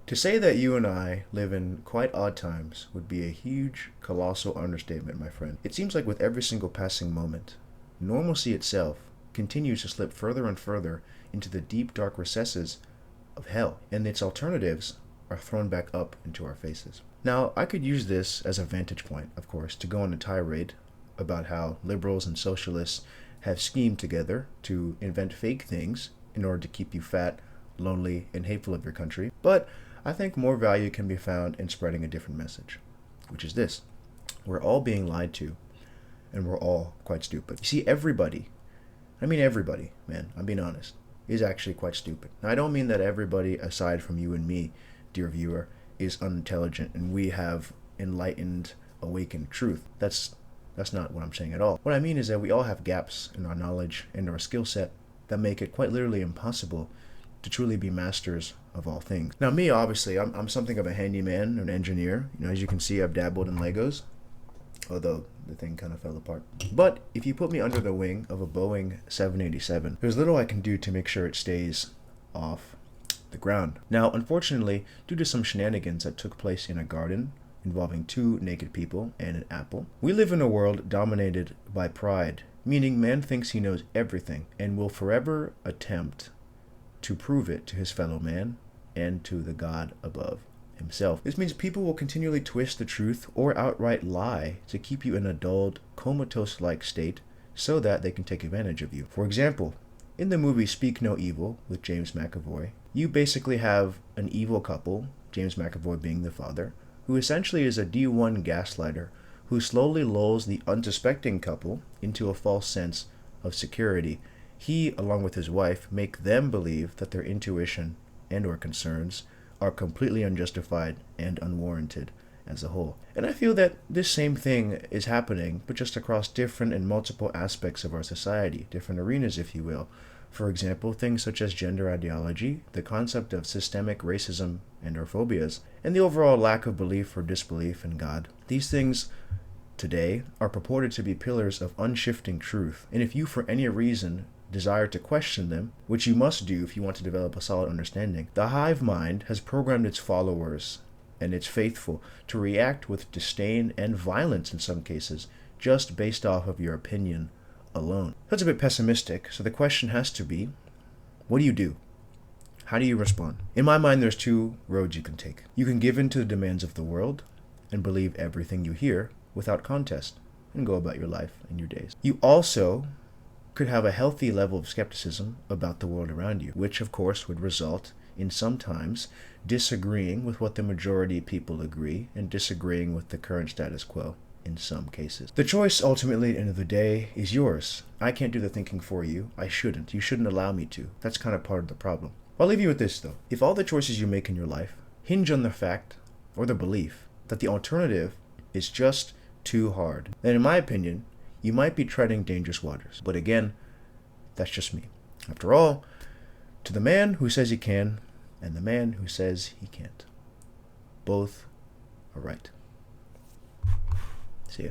To say that you and I live in quite odd times would be a huge, colossal understatement, my friend. It seems like with every single passing moment, normalcy itself continues to slip further and further into the deep, dark recesses of hell, and its alternatives are thrown back up into our faces. Now, I could use this as a vantage point, of course, to go on a tirade about how liberals and socialists have schemed together to invent fake things in order to keep you fat, lonely, and hateful of your country. But I think more value can be found in spreading a different message, which is this. We're all being lied to, and we're all quite stupid. You see, everybody, man, I'm being honest, is actually quite stupid. Now, I don't mean that everybody, aside from you and me, dear viewer, is unintelligent and we have enlightened, awakened truth. That's not what I'm saying at all. What I mean is that we all have gaps in our knowledge and our skill set that make it quite literally impossible to truly be masters of all things. Now, me, obviously, I'm something of a handyman, an engineer. As you can see, I've dabbled in Legos, although the thing kind of fell apart. But if you put me under the wing of a Boeing 787, there's little I can do to make sure it stays off the ground. Now, unfortunately, due to some shenanigans that took place in a garden involving two naked people and an apple, we live in a world dominated by pride, meaning man thinks he knows everything and will forever attempt to prove it to his fellow man and to the God above himself. This means people will continually twist the truth or outright lie to keep you in a dulled, comatose-like state so that they can take advantage of you. For example, in the movie Speak No Evil with James McAvoy, you basically have an evil couple, James McAvoy being the father, who essentially is a D1 gaslighter who slowly lulls the unsuspecting couple into a false sense of security. He, along with his wife, make them believe that their intuition and or concerns are completely unjustified and unwarranted as a whole. And I feel that this same thing is happening, but just across different and multiple aspects of our society, different arenas, if you will. For example, things such as gender ideology, the concept of systemic racism and or phobias, and the overall lack of belief or disbelief in God. These things today are purported to be pillars of unshifting truth, and if you for any reason desire to question them, which you must do if you want to develop a solid understanding, the hive mind has programmed its followers and its faithful to react with disdain and violence in some cases, just based off of your opinion alone. That's a bit pessimistic, so the question has to be, what do you do? How do you respond? In my mind, there's two roads you can take. You can give in to the demands of the world and believe everything you hear without contest and go about your life and your days. You also could have a healthy level of skepticism about the world around you, which of course would result in sometimes disagreeing with what the majority of people agree and disagreeing with the current status quo in some cases. The choice ultimately at the end of the day is yours. I can't do the thinking for you. I shouldn't. You shouldn't allow me to. That's kind of part of the problem. I'll leave you with this though. If all the choices you make in your life hinge on the fact or the belief that the alternative is just too hard, then in my opinion, you might be treading dangerous waters. But again, that's just me. After all, to the man who says he can and the man who says he can't, both are right. See ya.